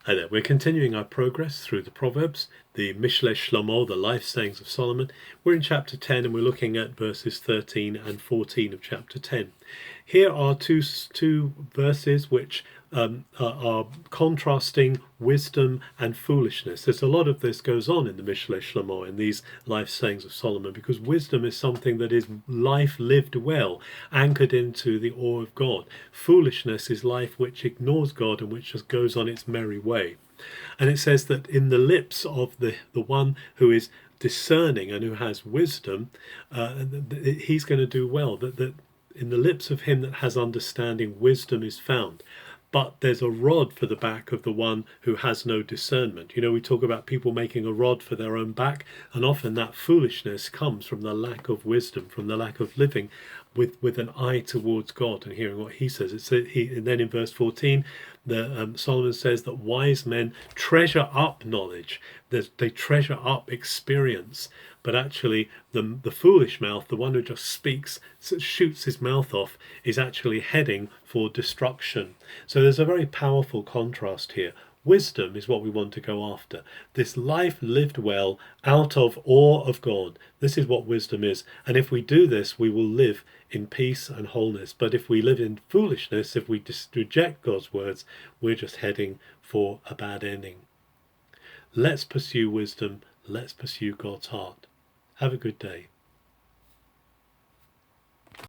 Hi there. We're continuing our progress through the Proverbs, the Mishle Shlomo, the life sayings of Solomon. We're in chapter 10 and we're looking at verses 13 and 14 of chapter 10. Here are two verses which are contrasting wisdom and foolishness. There's a lot of this goes on in the Mishle Shlomo, in these life sayings of Solomon, because wisdom is something that is life lived well, anchored into the awe of God. Foolishness is life which ignores God and which just goes on its merry way. And it says that in the lips of the one who is discerning and who has wisdom, he's going to do well. That in the lips of him that has understanding, wisdom is found. But there's a rod for the back of the one who has no discernment. You know, we talk about people making a rod for their own back, and often that foolishness comes from the lack of wisdom, from the lack of living with an eye towards God and hearing what he says. And then in verse 14, Solomon says that wise men treasure up knowledge. They treasure up experience. But actually, the foolish mouth, the one who just speaks, shoots his mouth off, is actually heading for destruction. So there's a very powerful contrast here. Wisdom is what we want to go after. This life lived well out of awe of God. This is what wisdom is. And if we do this, we will live in peace and wholeness. But if we live in foolishness, if we reject God's words, we're just heading for a bad ending. Let's pursue wisdom. Let's pursue God's heart. Have a good day.